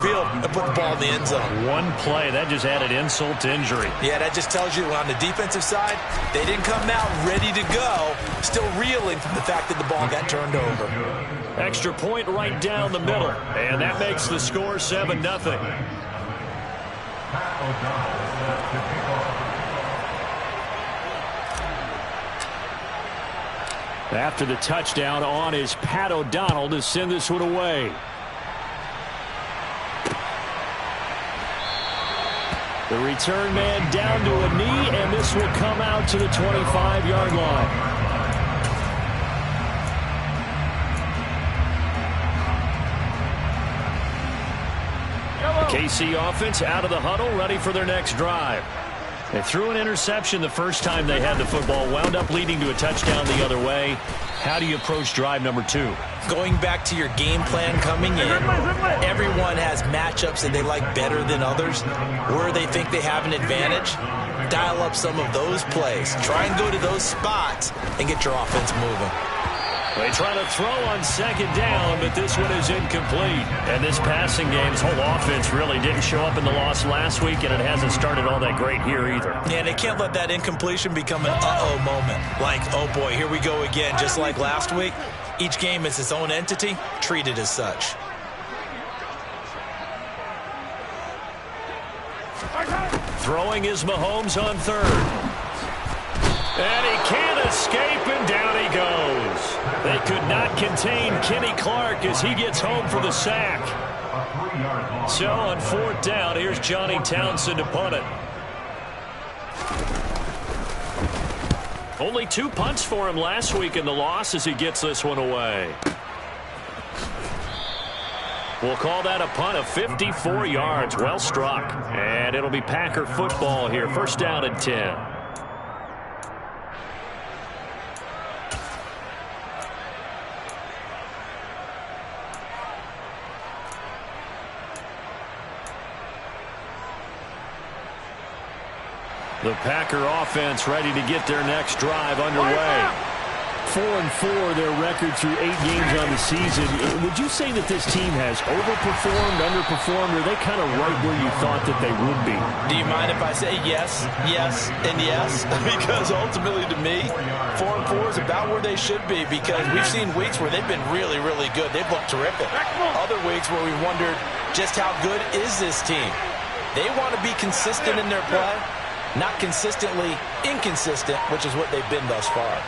field and put the ball in the end zone. One play, that just added insult to injury. Yeah, that just tells you on the defensive side, they didn't come out ready to go, still reeling from the fact that the ball got turned over. Extra point right down the middle, and that makes the score 7-0. After the touchdown on is Pat O'Donnell to send this one away. The return man down to a knee, and this will come out to the 25-yard line. KC offense out of the huddle, ready for their next drive. They threw an interception the first time they had the football, wound up leading to a touchdown the other way. How do you approach drive number 2? Going back to your game plan coming in, everyone has matchups that they like better than others. Where they think they have an advantage, dial up some of those plays. Try and go to those spots and get your offense moving. They try to throw on second down, but this one is incomplete. And this passing game's whole offense really didn't show up in the loss last week, and it hasn't started all that great here either. Yeah, they can't let that incompletion become an uh-oh moment. Like, oh boy, here we go again, just like last week. Each game is its own entity, treated as such. Throwing is Mahomes on third. And he can't escape, and down he goes. They could not contain Kenny Clark as he gets home for the sack. So on fourth down, here's Johnny Townsend to punt it. Only 2 punts for him last week in the loss as he gets this one away. We'll call that a punt of 54 yards. Well struck. And it'll be Packer football here. First down and 10. The Packer offense ready to get their next drive underway. 4-4 their record through 8 games on the season. Would you say that this team has overperformed, underperformed, or are they kind of right where you thought that they would be? Do you mind if I say yes, yes, and yes? Because ultimately to me, 4-4 is about where they should be, because we've seen weeks where they've been really, really good. They've looked terrific. Other weeks where we wondered just how good is this team. They want to be consistent in their play. Not consistently inconsistent, which is what they've been thus far.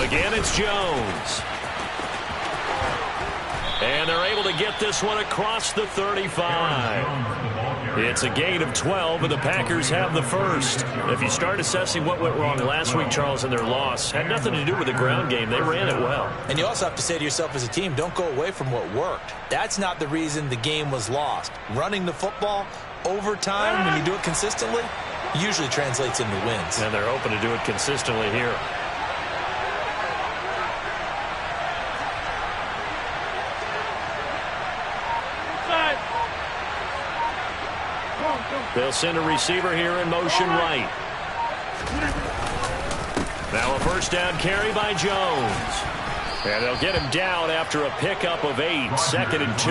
Again, it's Jones. And they're able to get this one across the 35. It's a gain of 12, and the Packers have the first. If you start assessing what went wrong last week, Charles, in their loss, had nothing to do with the ground game. They ran it well. And you also have to say to yourself as a team, don't go away from what worked. That's not the reason the game was lost. Running the football over time, when you do it consistently, usually translates into wins. And they're hoping to do it consistently here. They'll send a receiver here in motion right. Now a first down carry by Jones. And they'll get him down after a pickup of 8, 2nd and 2.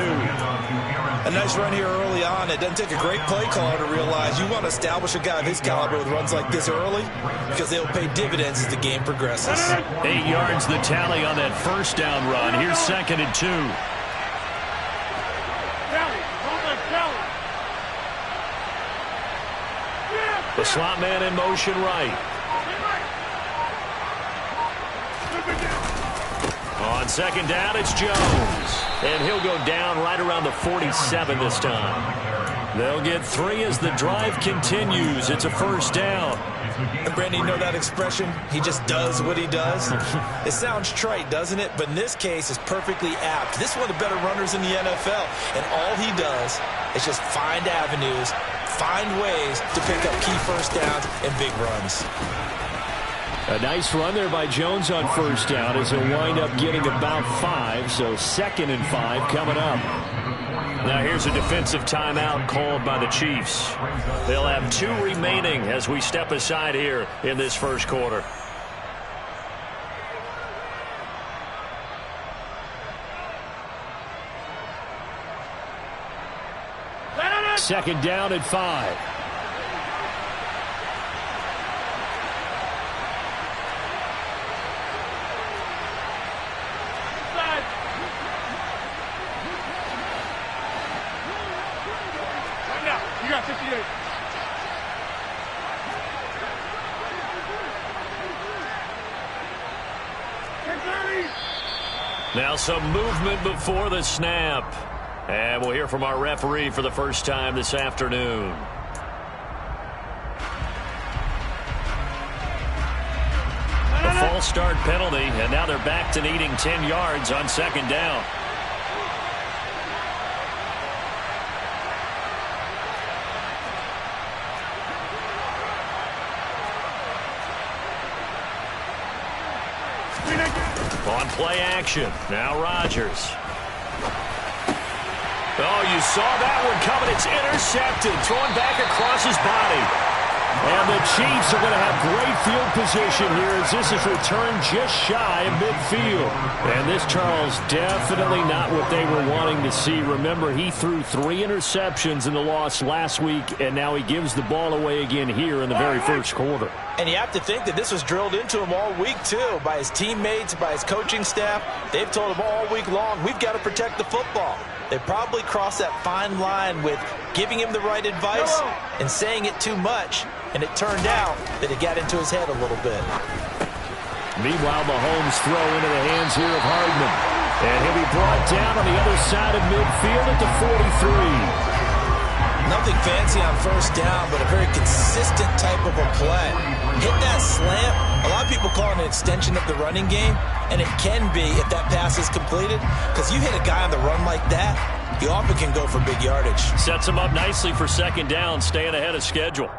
A nice run here early on. It doesn't take a great play caller to realize you want to establish a guy of his caliber with runs like this early, because they'll pay dividends as the game progresses. 8 yards the tally on that first down run. Here's 2nd and 2. The slot man in motion right. On second down, it's Jones. And he'll go down right around the 47 this time. They'll get 3 as the drive continues. It's a first down. And Brandon, you know that expression? He just does what he does. It sounds trite, doesn't it? But in this case, it's perfectly apt. This is one of the better runners in the NFL. And all he does is just find avenues, find ways to pick up key first downs and big runs. A nice run there by Jones on first down as he'll wind up getting about 5. So 2nd and 5 coming up. Now here's a defensive timeout called by the Chiefs. They'll have 2 remaining as we step aside here in this first quarter. second down at 5. You got 58. Now some movement before the snap. And we'll hear from our referee for the first time this afternoon. A false start penalty, and now they're back to needing 10 yards on second down. On play action, now Rodgers. Oh, you saw that one coming. It's intercepted, thrown back across his body. And the Chiefs are going to have great field position here as this is returned just shy of midfield. And this, Charles, definitely not what they were wanting to see. Remember, he threw 3 interceptions in the loss last week, and now he gives the ball away again here in the very first quarter. And you have to think that this was drilled into him all week, too, by his teammates, by his coaching staff. They've told him all week long, we've got to protect the football. They probably crossed that fine line with giving him the right advice and saying it too much, and it turned out that it got into his head a little bit. Meanwhile, Mahomes throw into the hands here of Hardman. And he'll be brought down on the other side of midfield at the 43. Nothing fancy on first down, but a very consistent type of a play. Hit that slant. A lot of people call it an extension of the running game, and it can be if that pass is completed, because you hit a guy on the run like that, you often can go for big yardage. Sets him up nicely for second down, staying ahead of schedule.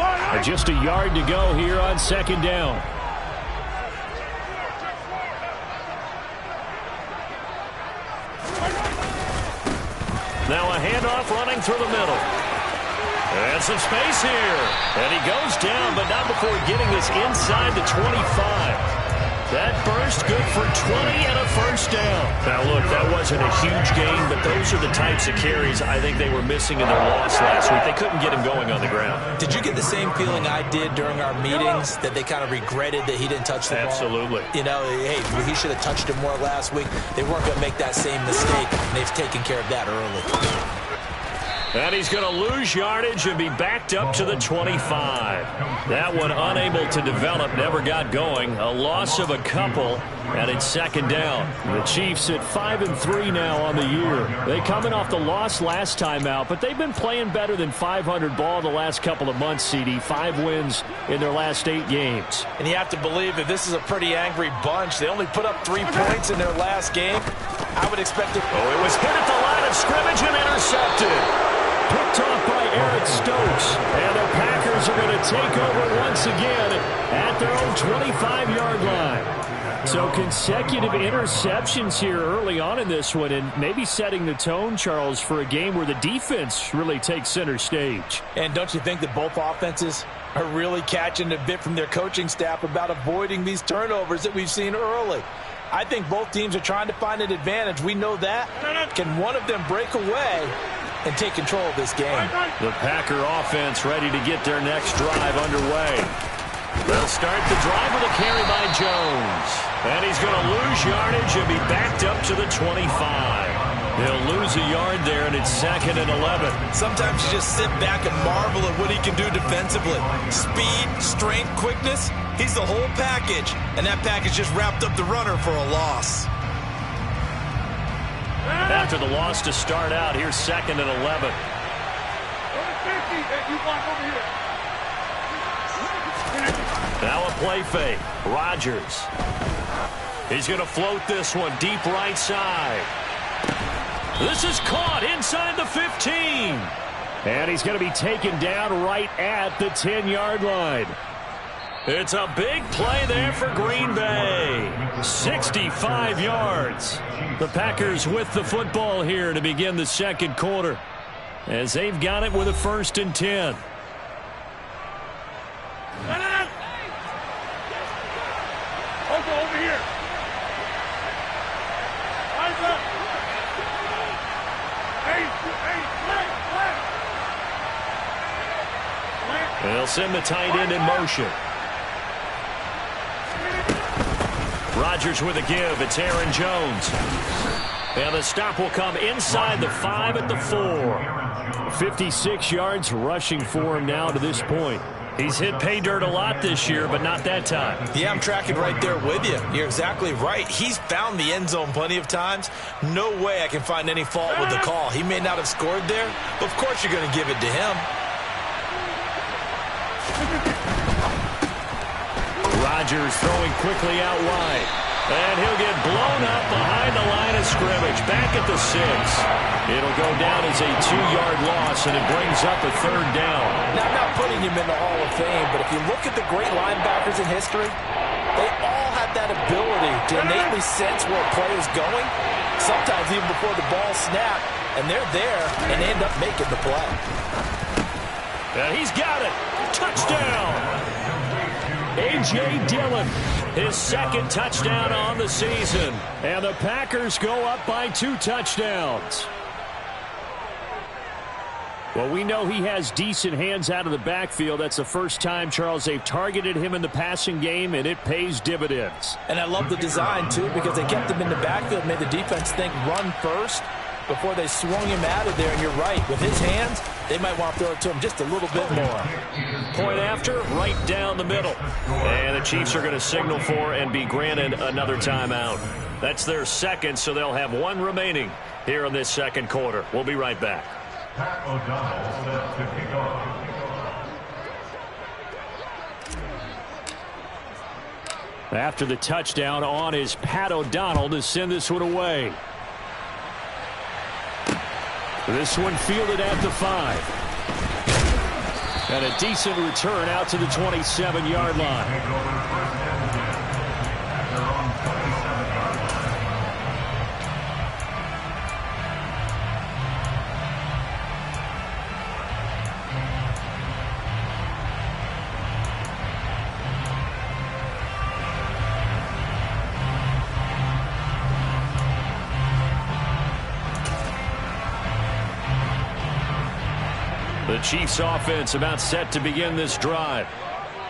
And just a yard to go here on second down. Now a handoff running through the middle. And some space here. And he goes down, but not before getting this inside the 25. That burst good for 20 and a first down. Now, look, that wasn't a huge gain, but those are the types of carries I think they were missing in their loss last week. They couldn't get him going on the ground. Did you get the same feeling I did during our meetings, that they kind of regretted that he didn't touch the ball? Absolutely. You know, hey, he should have touched him more last week. They weren't going to make that same mistake, and they've taken care of that early. And he's going to lose yardage and be backed up to the 25. That one unable to develop, never got going. A loss of a couple, and it's second down. The Chiefs at 5-3 now on the year. They coming off the loss last time out, but they've been playing better than 500 ball the last couple of months, CD. 5 wins in their last 8 games. And you have to believe that this is a pretty angry bunch. They only put up 3 points in their last game. I would expect it. Oh, it was hit at the line of scrimmage and intercepted. Picked off by Eric Stokes. And the Packers are going to take over once again at their own 25-yard line. So consecutive interceptions here early on in this one, and maybe setting the tone, Charles, for a game where the defense really takes center stage. And don't you think that both offenses are really catching a bit from their coaching staff about avoiding these turnovers that we've seen early? I think both teams are trying to find an advantage. We know that. Can one of them break away and take control of this game? The Packer offense ready to get their next drive underway. They'll start the drive with a carry by Jones. And he's going to lose yardage and be backed up to the 25. He'll lose a yard there, and it's 2nd and 11. Sometimes you just sit back and marvel at what he can do defensively. Speed, strength, quickness, he's the whole package. And that package just wrapped up the runner for a loss. After the loss to start out, here's 2nd and 11. Now a play fake. Rodgers. He's going to float this one deep right side. This is caught inside the 15. And he's going to be taken down right at the 10-yard line. It's a big play there for Green Bay. 65 yards. The Packers with the football here to begin the second quarter, as they've got it with a 1st and 10. Over here. They'll send the tight end in motion. Rodgers with a give. It's Aaron Jones. And the stop will come inside the 5 at the 4. 56 yards rushing for him now to this point. He's hit pay dirt a lot this year, but not that time. Yeah, I'm tracking right there with you. You're exactly right. He's found the end zone plenty of times. No way I can find any fault with the call. He may not have scored there, but of course you're going to give it to him. Rodgers throwing quickly out wide. And he'll get blown up behind the line of scrimmage. Back at the 6. It'll go down as a 2-yard loss, and it brings up a 3rd down. Now, I'm not putting him in the Hall of Fame, but if you look at the great linebackers in history, they all have that ability to innately sense where a play is going, sometimes even before the ball snapped, and they're there and end up making the play. And he's got it. Touchdown. A.J. Dillon, his 2nd touchdown on the season. And the Packers go up by 2 touchdowns. Well, we know he has decent hands out of the backfield. That's the first time, Charles, they've targeted him in the passing game, and it pays dividends. And I love the design, too, because they kept him in the backfield, made the defense think run first before they swung him out of there. And you're right, with his hands, they might want to throw it to him just a little bit more. Point after, right down the middle. And the Chiefs are going to signal for and be granted another timeout. That's their 2nd, so they'll have 1 remaining here in this 2nd quarter. We'll be right back. Pat O'Donnell set to kick off. After the touchdown, on is Pat O'Donnell to send this one away. This one fielded at the 5. And a decent return out to the 27-yard line. The Chiefs offense about set to begin this drive.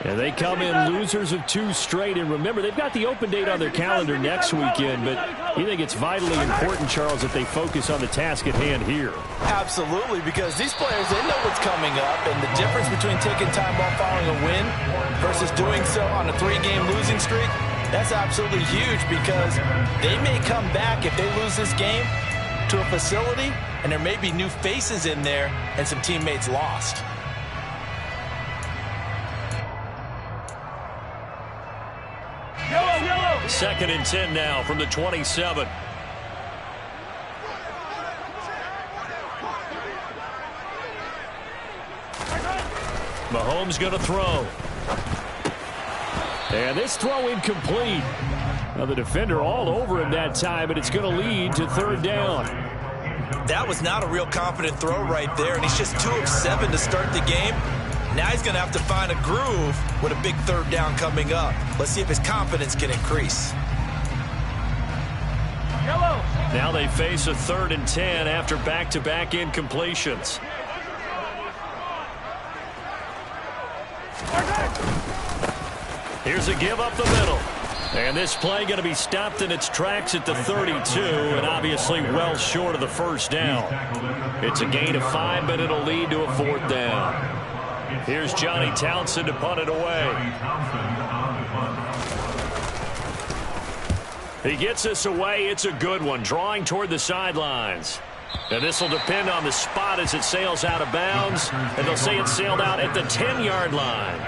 And they come in losers of 2 straight. And remember, they've got the open date on their calendar next weekend. But you think it's vitally important, Charles, that they focus on the task at hand here? Absolutely, because these players, they know what's coming up. And the difference between taking time off following a win versus doing so on a 3-game losing streak, that's absolutely huge, because they may come back if they lose this game to a facility, and there may be new faces in there and some teammates lost. Yellow. 2nd and 10 now from the 27. Mahomes going to throw. And this throw incomplete. Now the defender all over him that time, and it's going to lead to 3rd down. That was not a real confident throw right there, and he's just 2 of 7 to start the game. Now he's going to have to find a groove with a big 3rd down coming up. Let's see if his confidence can increase. Yellow. Now they face a 3rd and 10 after back-to-back incompletions. Here's a give up the middle. And this play going to be stopped in its tracks at the 32, and obviously well short of the 1st down. It's a gain of 5, but it'll lead to a 4th down. Here's Johnny Townsend to punt it away. He gets this away. It's a good one, drawing toward the sidelines. And this will depend on the spot as it sails out of bounds. And they'll say it sailed out at the 10-yard line.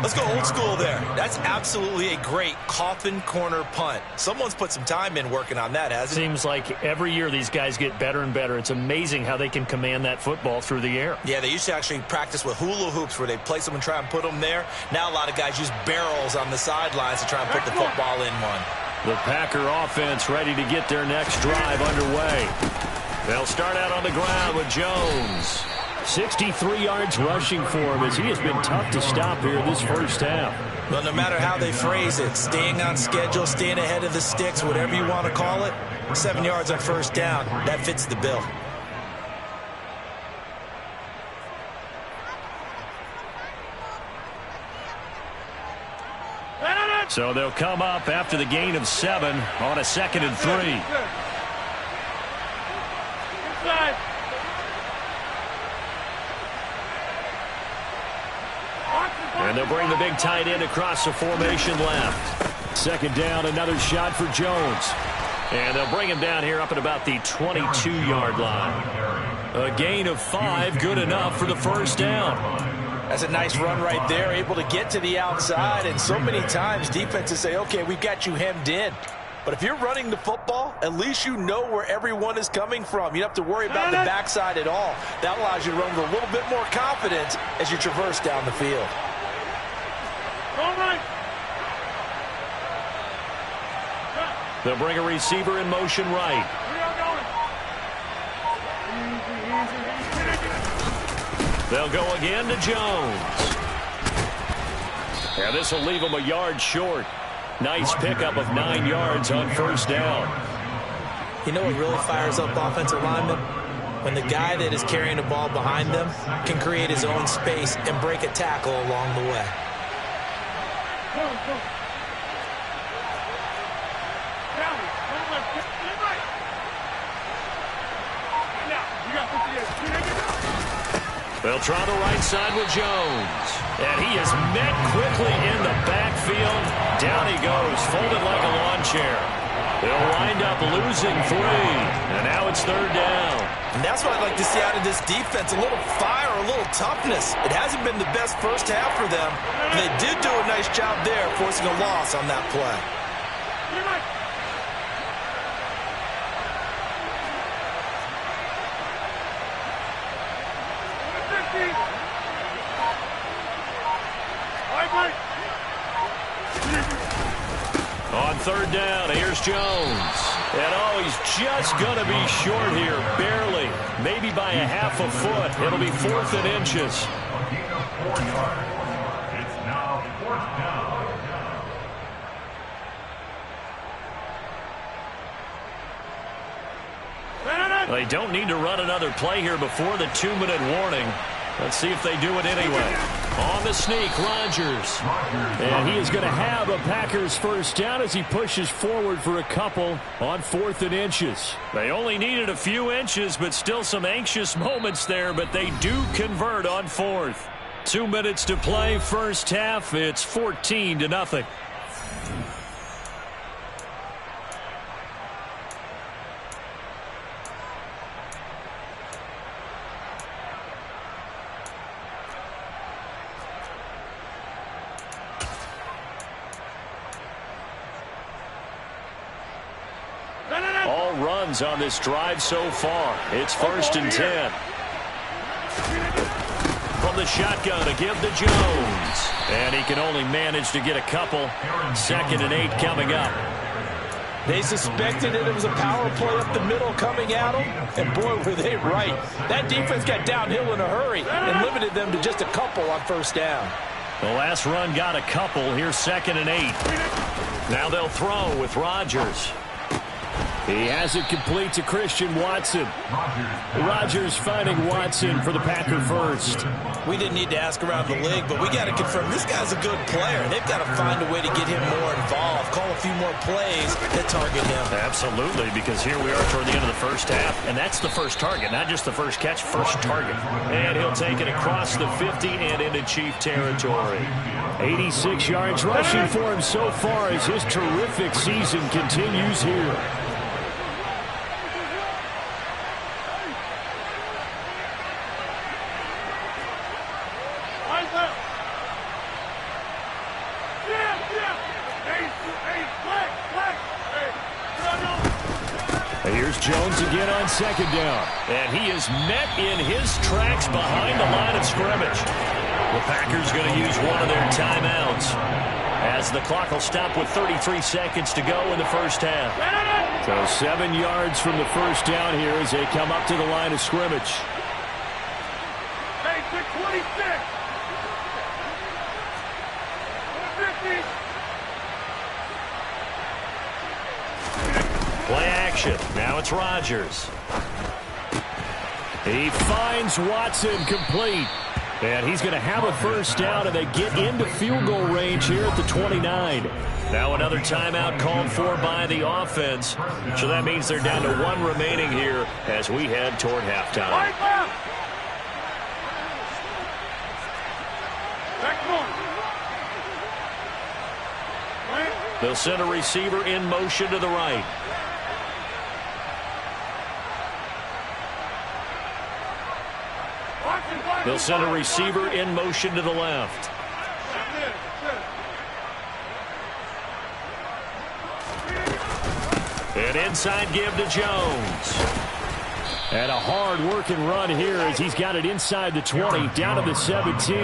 Let's go old school there. That's absolutely a great coffin corner punt. Someone's put some time in working on that, hasn't it? Seems like every year these guys get better and better. It's amazing how they can command that football through the air. Yeah, they used to actually practice with hula hoops where they place them and try and put them there. Now a lot of guys use barrels on the sidelines to try and put the football in one. The Packer offense ready to get their next drive underway. They'll start out on the ground with Jones. 63 yards rushing for him as he has been tough to stop here this 1st half. Well, no matter how they phrase it, staying on schedule, staying ahead of the sticks, whatever you want to call it, 7 yards on 1st down, that fits the bill. So they'll come up after the gain of 7 on a 2nd and 3. And they'll bring the big tight end across the formation left. 2nd down, another shot for Jones. And they'll bring him down here up at about the 22-yard line. A gain of 5, good enough for the 1st down. That's a nice run right there, able to get to the outside. And so many times defenses say, okay, we've got you hemmed in. But if you're running the football, at least you know where everyone is coming from. You don't have to worry about the backside at all. That allows you to run with a little bit more confidence as you traverse down the field. All right. They'll bring a receiver in motion right. They'll go again to Jones. And this will leave him a yard short. Nice pickup of 9 yards on 1st down. You know what really fires up offensive linemen? When the guy that is carrying the ball behind them can create his own space and break a tackle along the way. They'll try the right side with Jones. And he is met quickly in the backfield. Down he goes, folded like a lawn chair. They'll wind up losing 3. And now it's 3rd down. And that's what I'd like to see out of this defense. A little fire, a little toughness. It hasn't been the best first half for them. They did do a nice job there, forcing a loss on that play. On 3rd down, here's Jones. And he's just going to be short here, barely. Maybe by a half a foot. It'll be 4th and inches. A gain of 4 yards. It's now 4th down. They don't need to run another play here before the 2-minute warning. Let's see if they do it anyway. On the sneak, Rodgers. And he is going to have a Packers 1st down as he pushes forward for a couple on 4th and inches. They only needed a few inches, but still some anxious moments there, but they do convert on 4th. 2 minutes to play, 1st half. It's 14-0. All runs on this drive so far. It's 1st and 10. From the shotgun to give to Jones. And he can only manage to get a couple. 2nd and 8 coming up. They suspected it was a power play up the middle coming at them, and boy, were they right. That defense got downhill in a hurry and limited them to just a couple on 1st down. The last run got a couple. Here's 2nd and 8. Now they'll throw with Rodgers. He has it complete to Christian Watson. Rodgers finding Watson for the Packer 1st. We didn't need to ask around the league, but we got to confirm this guy's a good player. They've got to find a way to get him more involved, call a few more plays that target him. Absolutely, because here we are toward the end of the 1st half, and that's the first target, not just the first catch, first target. And he'll take it across the 50 and into Chief territory. 86 yards rushing for him so far as his terrific season continues here. Here's Jones again on 2nd down. And he is met in his tracks behind the line of scrimmage. The Packers going to use one of their timeouts as the clock will stop with 33 seconds to go in the 1st half. So 7 yards from the 1st down here as they come up to the line of scrimmage. Hey, 26. Play action. Now it's Rodgers. He finds Watson complete. And he's going to have a first down, and they get into field goal range here at the 29. Now another timeout called for by the offense. So that means they're down to 1 remaining here as we head toward halftime. They'll send a receiver in motion to the right. They'll send a receiver in motion to the left. An inside give to Jones. And a hard-working run here as he's got it inside the 20, down to the 17.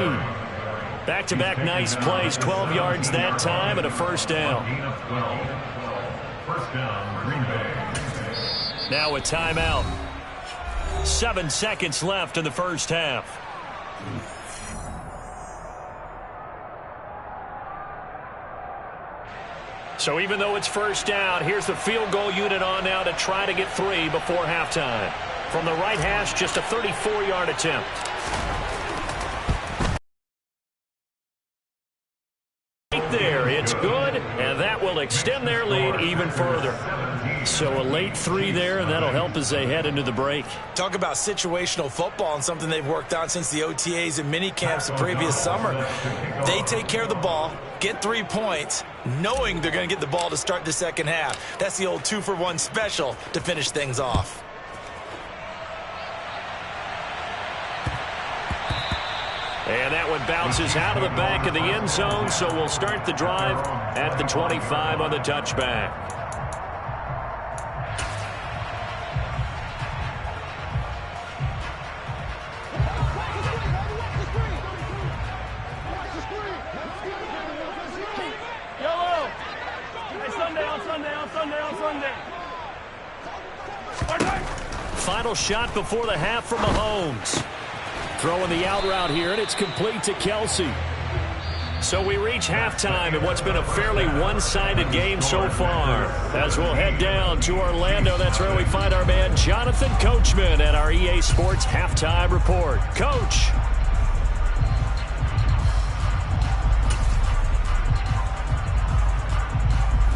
Back-to-back nice plays, 12 yards that time and a first down. Now a timeout. 7 seconds left in the first half. So even though it's first down, here's the field goal unit on now to try to get 3 before halftime. From the right hash, just a 34-yard attempt. Right there, it's good, and that will extend their lead even further. So a late 3 there, and that'll help as they head into the break. Talk about situational football and something they've worked on since the OTAs and mini camps the previous summer. They take care of the ball, get 3 points, knowing they're going to get the ball to start the second half. That's the old 2-for-1 special to finish things off. And that one bounces out of the back of the end zone, so we'll start the drive at the 25 on the touchback. Final shot before the half from Mahomes. Throwing the out route here, and it's complete to Kelsey. So we reach halftime in what's been a fairly one-sided game so far. As we'll head down to Orlando, that's where we find our man Jonathan Coachman at our EA Sports Halftime Report. Coach.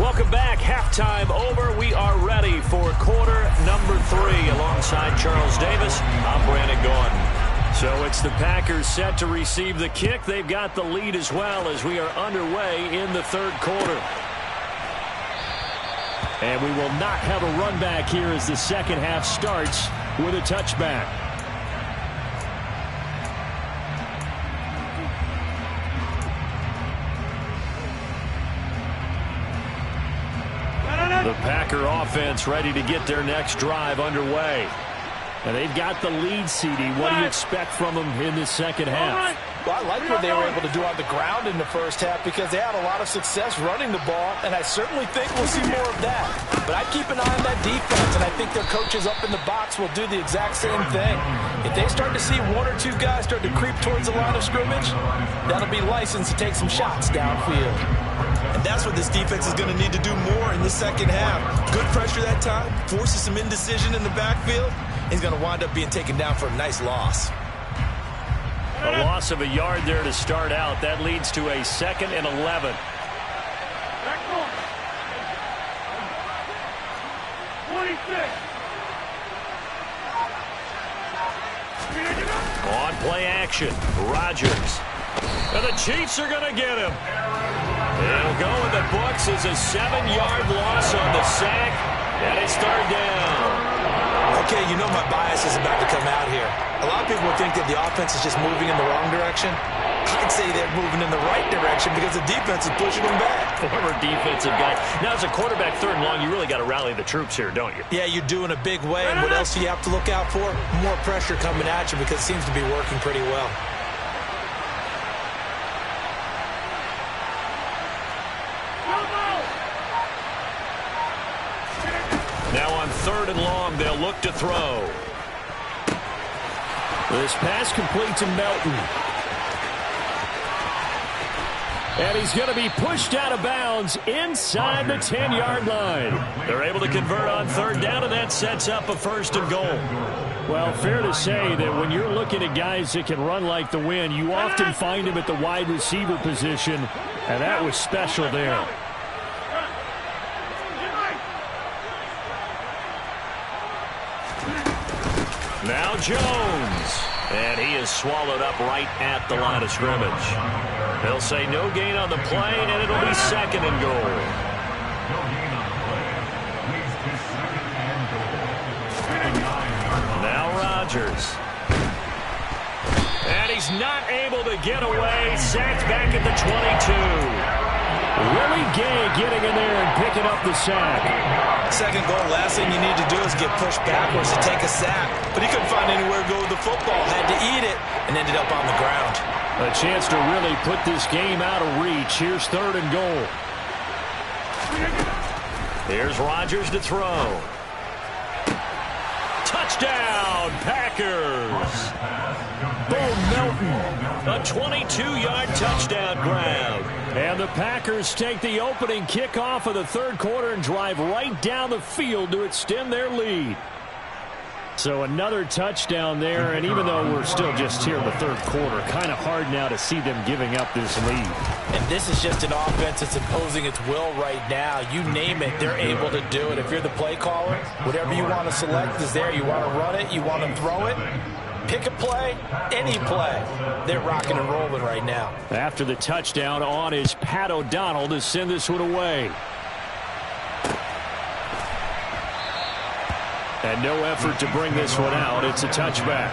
Welcome back. Halftime over. We are ready for quarter number 3. Alongside Charles Davis, I'm Brandon Gordon. So it's the Packers set to receive the kick. They've got the lead as well as we are underway in the third quarter. And we will not have a run back here as the second half starts with a touchback. The Packer offense ready to get their next drive underway. And they've got the lead, CD. What do you expect from them in the second half? Well, I like what they were able to do on the ground in the first half because they had a lot of success running the ball, and I certainly think we'll see more of that. But I'd keep an eye on that defense, and I think their coaches up in the box will do the exact same thing. If they start to see 1 or 2 guys start to creep towards the line of scrimmage, that'll be licensed to take some shots downfield. And that's what this defense is going to need to do more in the second half. Good pressure that time, forces some indecision in the backfield. He's going to wind up being taken down for a nice loss. A loss of a yard there to start out. That leads to a 2nd and 11. On play action, Rodgers. And the Chiefs are going to get him. It'll go in the books as a 7-yard loss on the sack. And it's 3rd down. Okay, you know my bias is about to come out here. A lot of people would think that the offense is just moving in the wrong direction. I'd say they're moving in the right direction because the defense is pushing them back. Former defensive guy. Now, as a quarterback 3rd and long, you really got to rally the troops here, don't you? Yeah, you do in a big way. And what else do you have to look out for? More pressure coming at you because it seems to be working pretty well. Now on 3rd and long, they'll look to throw. This pass complete to Melton. And he's going to be pushed out of bounds inside the 10-yard line. They're able to convert on 3rd down, and that sets up a 1st and goal. Well, fair to say that when you're looking at guys that can run like the wind, you often find them at the wide receiver position, and that was special there. Now Jones, and he is swallowed up right at the line of scrimmage. They'll say no gain on the play, and it'll be 2nd and goal. Now Rodgers. And he's not able to get away. Sacked back at the 22. Willie Gay getting in there and picking up the sack. 2nd goal, last thing you need to do is get pushed backwards to take a sack. But he couldn't find anywhere to go with the football. Had to eat it and ended up on the ground. A chance to really put this game out of reach. Here's 3rd and goal. Here's Rodgers to throw. Touchdown, Packers. Bo Melton, a 22-yard touchdown grab. And the Packers take the opening kickoff of the 3rd quarter and drive right down the field to extend their lead. So another touchdown there, and even though we're still just here in the 3rd quarter, kind of hard now to see them giving up this lead. And this is just an offense that's imposing its will right now. You name it, they're able to do it. If you're the play caller, whatever you want to select is there. You want to run it, you want to throw it. Pick a play, any play. They're rocking and rolling right now. After the touchdown on is Pat O'Donnell to send this one away. And no effort to bring this one out. It's a touchback.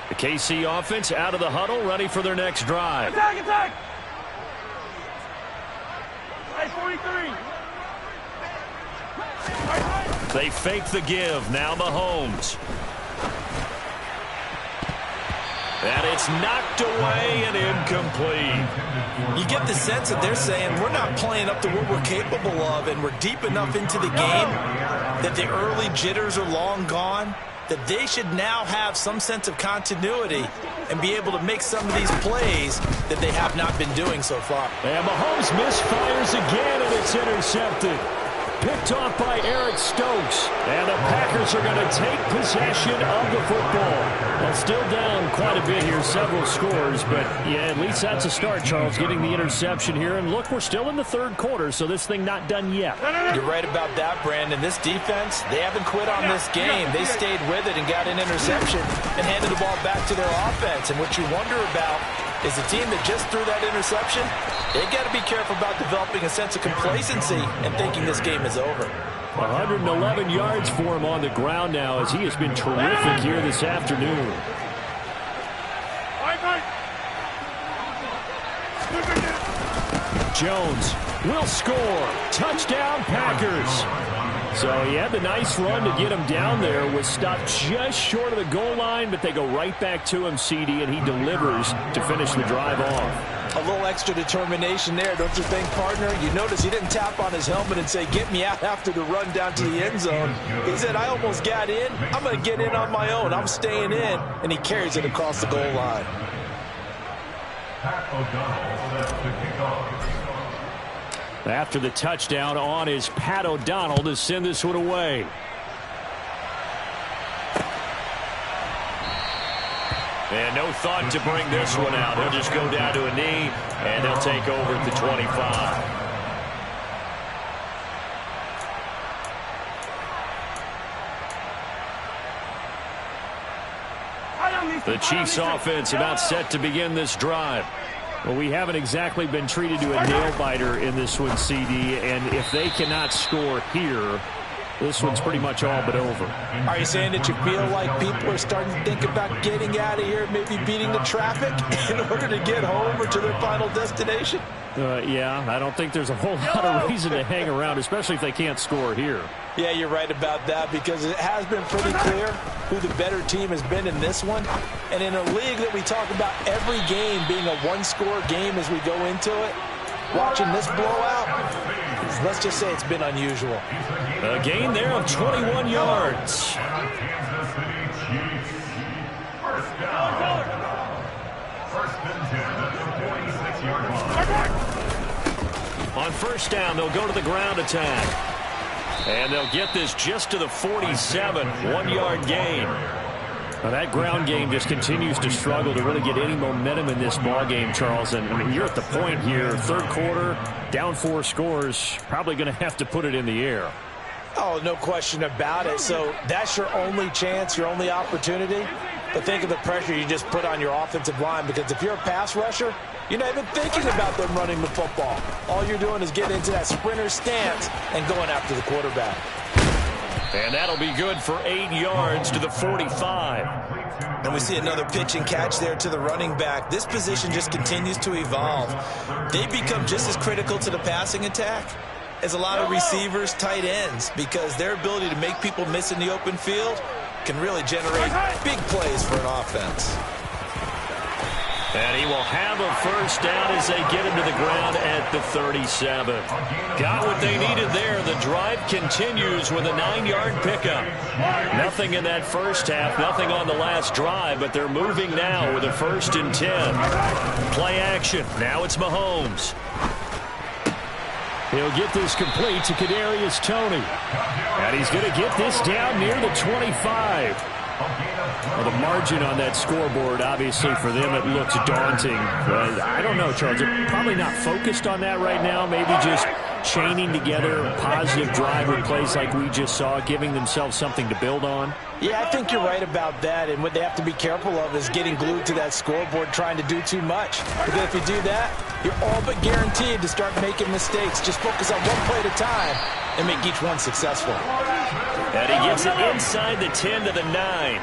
The KC offense out of the huddle, ready for their next drive. Attack, attack! 43. They fake the give. Now Mahomes. And it's knocked away and incomplete. You get the sense that they're saying we're not playing up to what we're capable of, and we're deep enough into the game that the early jitters are long gone, that they should now have some sense of continuity and be able to make some of these plays that they have not been doing so far. And Mahomes misfires again, and it's intercepted. Picked off by Eric Stokes. And the Packers are going to take possession of the football. Well, still down quite a bit here, several scores, but yeah, at least that's a start, Charles, getting the interception here. And look, we're still in the 3rd quarter, so this thing not done yet. You're right about that, Brandon. This defense, they haven't quit on this game. They stayed with it and got an interception and handed the ball back to their offense. And what you wonder about is the team that just threw that interception, they got to be careful about developing a sense of complacency and thinking this game is over. 111 yards for him on the ground now, as he has been terrific here this afternoon. Jones will score. Touchdown, Packers. So he had the nice run to get him down there. Was stopped just short of the goal line, but they go right back to him, CD, and he delivers to finish the drive off. A little extra determination there, don't you think, partner? You notice he didn't tap on his helmet and say, get me out after the run down to the end zone. He said, I almost got in. I'm going to get in on my own. I'm staying in. And he carries it across the goal line. Pat O'Donnell sets the kickoff. After the touchdown on is Pat O'Donnell to send this one away. And no thought to bring this one out. He'll just go down to a knee, and they'll take over at the 25. The Chiefs offense about set to begin this drive. Well, we haven't exactly been treated to a nail-biter in this one, CD, and if they cannot score here, this one's pretty much all but over. Are you saying that you feel like people are starting to think about getting out of here, maybe beating the traffic in order to get home or to their final destination? Yeah, I don't think there's a whole lot of reason to hang around, especially if they can't score here. Yeah, you're right about that, because it has been pretty clear who the better team has been in this one. And in a league that we talk about every game being a one-score game as we go into it, watching this blowout, let's just say it's been unusual. A gain there of 21 yards. First down. First and 10 at the 46-yard line. On first down, they'll go to the ground attack. And they'll get this just to the 47, 1-yard gain. Now that ground game just continues to struggle to really get any momentum in this ball game, Charles. And I mean, you're at the point here, third quarter, down 4 scores, probably going to have to put it in the air. Oh, no question about it. So that's your only chance, your only opportunity. But think of the pressure you just put on your offensive line, because if you're a pass rusher, you're not even thinking about them running the football. All you're doing is getting into that sprinter stance and going after the quarterback. And that'll be good for 8 yards to the 45. And we see another pitch and catch there to the running back. This position just continues to evolve. They become just as critical to the passing attack as a lot of receivers, tight ends, because their ability to make people miss in the open field can really generate big plays for an offense. And he will have a first down as they get him to the ground at the 37. Got what they needed there. The drive continues with a 9-yard pickup. Nothing in that first half, nothing on the last drive, but they're moving now with a 1st and 10. Play action. Now it's Mahomes. He'll get this complete to Kadarius Toney. And he's going to get this down near the 25. Well, the margin on that scoreboard, obviously, for them, it looks daunting. But I don't know, Charles. They're probably not focused on that right now. Maybe just chaining together a positive drive with plays like we just saw, giving themselves something to build on. Yeah, I think you're right about that. And what they have to be careful of is getting glued to that scoreboard, trying to do too much. Because if you do that, you're all but guaranteed to start making mistakes. Just focus on one play at a time and make each one successful. And he gets it inside the 10 to the 9.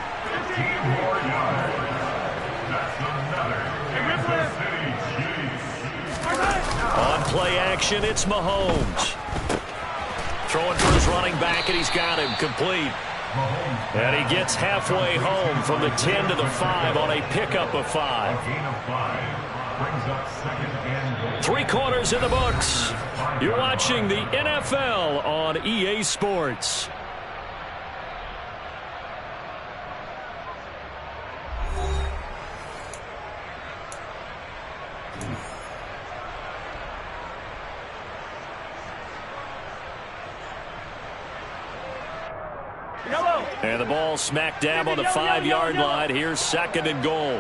On play action, it's Mahomes. Throwing for his running back, and he's got him complete. And he gets halfway home from the 10 to the 5 on a pickup of 5. 3 quarters in the books. You're watching the NFL on EA Sports. And the ball smack dab on the 5-yard line. Here's 2nd and goal.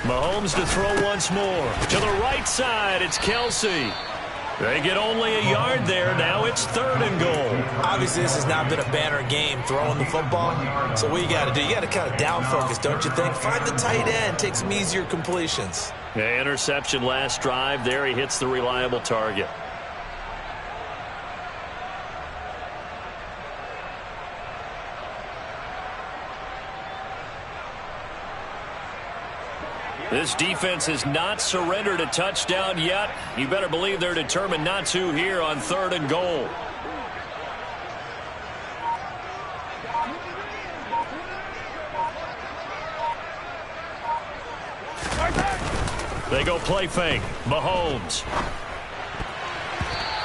Mahomes to throw once more. To the right side, it's Kelsey. They get only a yard there. Now it's 3rd and goal. Obviously, this has not been a banner game throwing the football. So what you got to do, you got to kind of down focus, don't you think? Find the tight end, take some easier completions. Yeah, interception last drive. There he hits the reliable target. This defense has not surrendered a touchdown yet. You better believe they're determined not to here on 3rd and goal. They go play fake. Mahomes.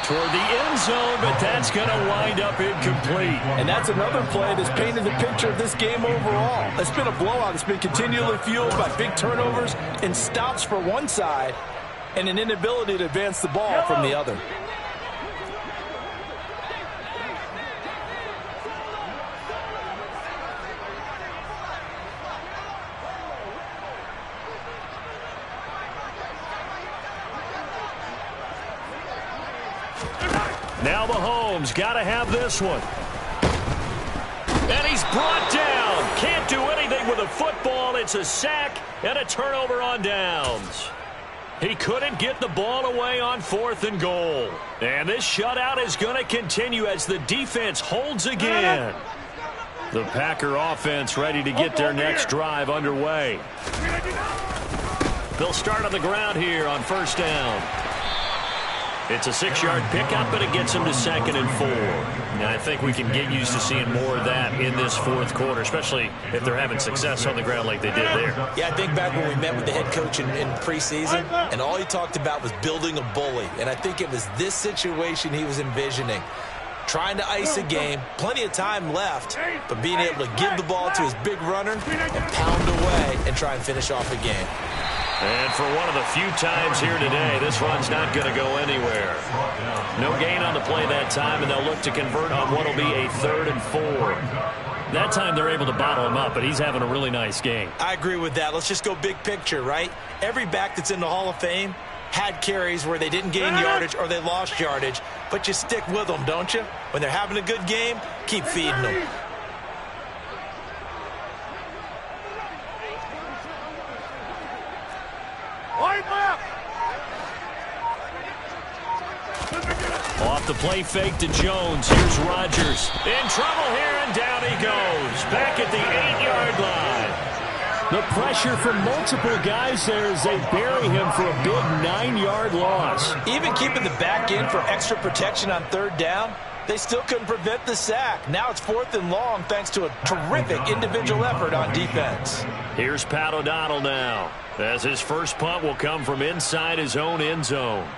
Toward the end zone, but that's going to wind up incomplete. And that's another play that's painted the picture of this game overall. It's been a blowout. It's been continually fueled by big turnovers and stops for one side and an inability to advance the ball from the other. Now Mahomes got to have this one. And he's brought down. Can't do anything with a football. It's a sack and a turnover on downs. He couldn't get the ball away on 4th and goal. And this shutout is going to continue as the defense holds again. The Packer offense ready to get their next drive underway. They'll start on the ground here on 1st down. It's a 6-yard pickup, but it gets them to 2nd and 4. Now, I think we can get used to seeing more of that in this 4th quarter, especially if they're having success on the ground like they did there. Yeah, I think back when we met with the head coach in preseason, and all he talked about was building a bully. And I think it was this situation he was envisioning. Trying to ice a game, plenty of time left, but being able to give the ball to his big runner and pound away and try and finish off a game. And for one of the few times here today, this run's not going to go anywhere. No gain on the play that time, and they'll look to convert on what will be a 3rd and 4. That time they're able to bottle him up, but he's having a really nice game. I agree with that. Let's just go big picture, right? Every back that's in the Hall of Fame had carries where they didn't gain yardage or they lost yardage, but you stick with them, don't you? When they're having a good game, keep feeding them. Off the play fake to Jones. Here's Rodgers. In trouble here, and down he goes. Back at the 8-yard line. The pressure from multiple guys there as they bury him for a big 9-yard loss. Even keeping the back in for extra protection on 3rd down, they still couldn't prevent the sack. Now it's 4th and long thanks to a terrific individual effort on defense. Here's Pat O'Donnell now, as his first punt will come from inside his own end zone.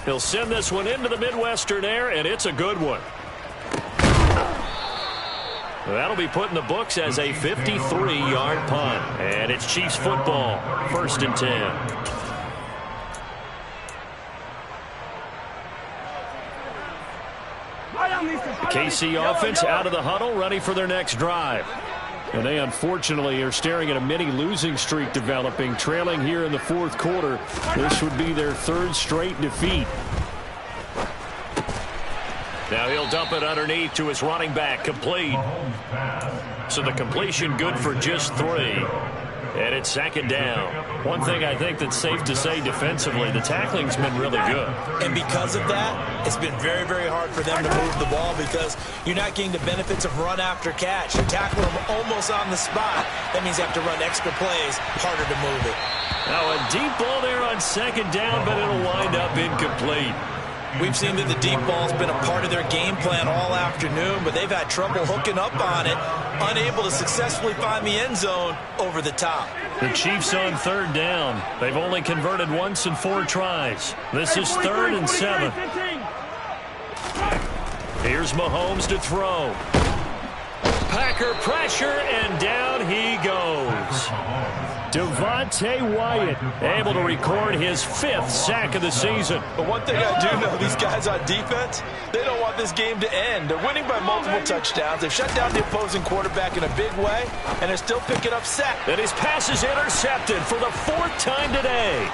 He'll send this one into the Midwestern air, and it's a good one. That'll be put in the books as a 53-yard punt. And it's Chiefs football, 1st and 10. The KC offense out of the huddle, ready for their next drive. And they unfortunately are staring at a mini losing streak developing, trailing here in the 4th quarter. This would be their 3rd straight defeat. Now he'll dump it underneath to his running back, complete. So the completion good for just 3. And it's 2nd down. One thing I think that's safe to say defensively, the tackling's been really good. And because of that, it's been very, very hard for them to move the ball because you're not getting the benefits of run after catch. You're tackling them almost on the spot. That means you have to run extra plays, harder to move it. Now a deep ball there on 2nd down, but it'll wind up incomplete. We've seen that the deep ball's been a part of their game plan all afternoon, but they've had trouble hooking up on it, unable to successfully find the end zone over the top. The Chiefs on 3rd down. They've only converted once in 4 tries. This is 3rd and 7. Here's Mahomes to throw. Packer pressure, and down he goes. Devontae Wyatt able to record his 5th sack of the season. But one thing I do know, these guys on defense, they don't want this game to end. They're winning by multiple touchdowns. They've shut down the opposing quarterback in a big way, and they're still picking up sacks. And his pass is intercepted for the 4th time today.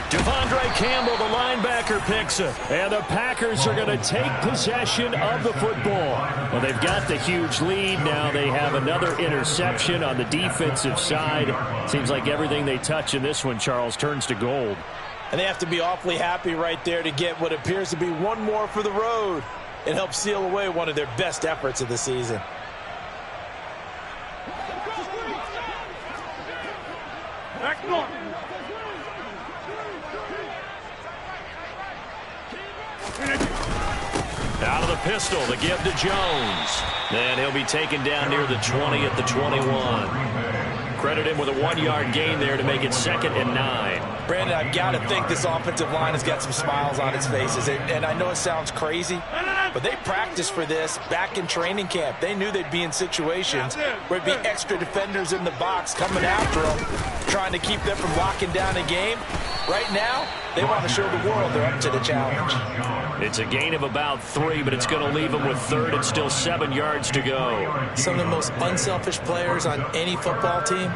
Devondre Campbell, the linebacker, picks it. And the Packers are going to take possession of the football. Well, they've got the huge lead. Now they have another interception on the defensive side. Seems like everything they touch in this one, Charles, turns to gold. And they have to be awfully happy right there to get what appears to be one more for the road and help seal away one of their best efforts of the season. Out of the pistol, the give to Jones. And he'll be taken down near the 20 at the 21. Credit him with a 1-yard gain there to make it 2nd and 9. Brandon, I've got to think this offensive line has got some smiles on its faces. And I know it sounds crazy, but they practiced for this back in training camp. They knew they'd be in situations where it'd be extra defenders in the box coming after them, trying to keep them from locking down a game. Right now, they want to show the world they're up to the challenge. It's a gain of about 3, but it's going to leave them with 3rd and still 7 yards to go. Some of the most unselfish players on any football team,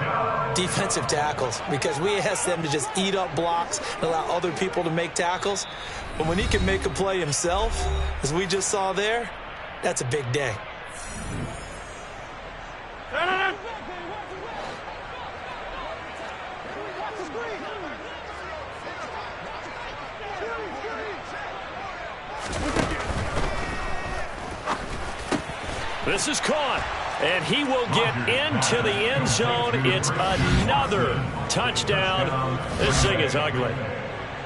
defensive tackles, because we ask them to just eat up blocks and allow other people to make tackles. But when he can make a play himself, as we just saw there, that's a big day. This is caught, and he will get into the end zone. It's another touchdown. This thing is ugly.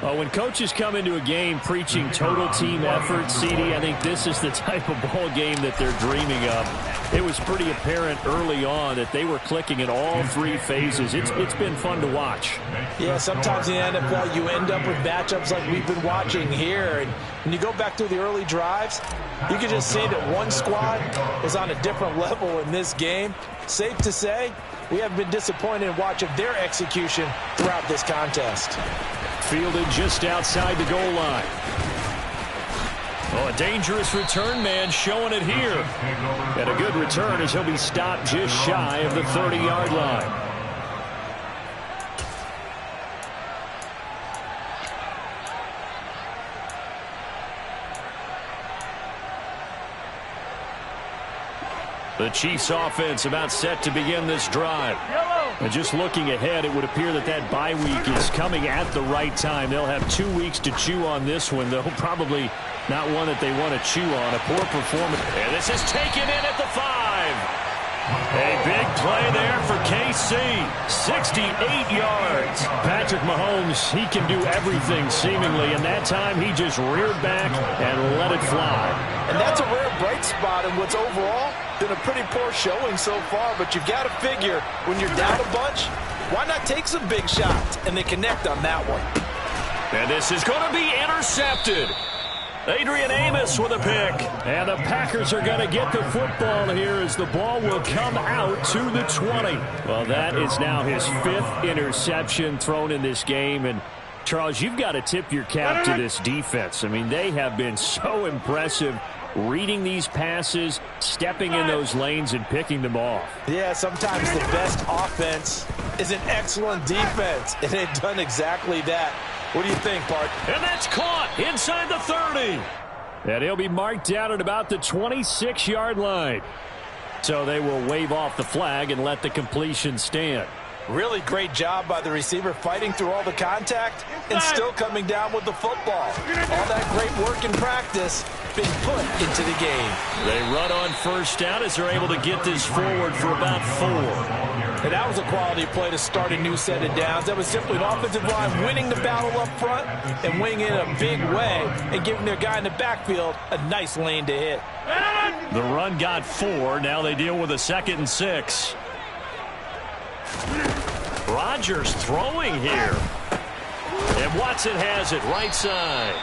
Well, when coaches come into a game preaching total team effort, CD, I think this is the type of ball game that they're dreaming of. It was pretty apparent early on that they were clicking in all three phases. It's been fun to watch. Yeah, sometimes in the NFL you end up with matchups like we've been watching here. And when you go back through the early drives, you can just see that one squad is on a different level in this game. Safe to say, we have been disappointed in watching their execution throughout this contest. Fielded just outside the goal line. Oh, a dangerous return man showing it here. And a good return as he'll be stopped just shy of the 30-yard line. The Chiefs offense about set to begin this drive. And just looking ahead, it would appear that that bye week is coming at the right time. They'll have 2 weeks to chew on this one, though probably not one that they want to chew on. A poor performance. And this is taken in at the 5. A big play there for KC. 68 yards. Patrick Mahomes, he can do everything seemingly, and that time he just reared back and let it fly. And that's a rare bright spot in what's overall been a pretty poor showing so far, but you've got to figure when you're down a bunch, why not take some big shots? And they connect on that one. And this is going to be intercepted. Adrian Amos with a pick. And the Packers are going to get the football here as the ball will come out to the 20. Well, that is now his 5th interception thrown in this game. And, Charles, you've got to tip your cap to this defense. I mean, they have been so impressive reading these passes, stepping in those lanes, and picking them off. Yeah, sometimes the best offense is an excellent defense, and they've done exactly that. What do you think, Bart? And that's caught inside the 30. And he'll be marked down at about the 26-yard line. So they will wave off the flag and let the completion stand. Really great job by the receiver fighting through all the contact and still coming down with the football. All that great work in practice being put into the game. They run on first down as they're able to get this forward for about 4. And that was a quality play to start a new set of downs. That was simply an offensive line winning the battle up front and winning it in a big way and giving their guy in the backfield a nice lane to hit. The run got 4. Now they deal with a 2nd and 6. Rodgers throwing here. And Watson has it right side.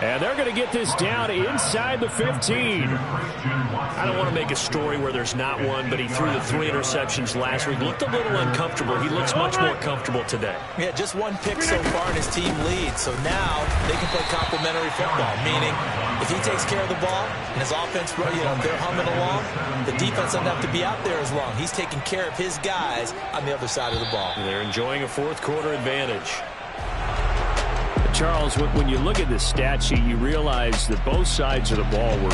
And they're going to get this down inside the 15. I don't want to make a story where there's not one, but he threw the 3 interceptions last week. Looked a little uncomfortable. He looks much more comfortable today. Yeah, just 1 pick so far and his team leads. So now they can play complementary football, meaning if he takes care of the ball and his offense, they're humming along, the defense doesn't have to be out there as long. He's taking care of his guys on the other side of the ball. They're enjoying a 4th quarter advantage. Charles, when you look at the stat sheet, you realize that both sides of the ball were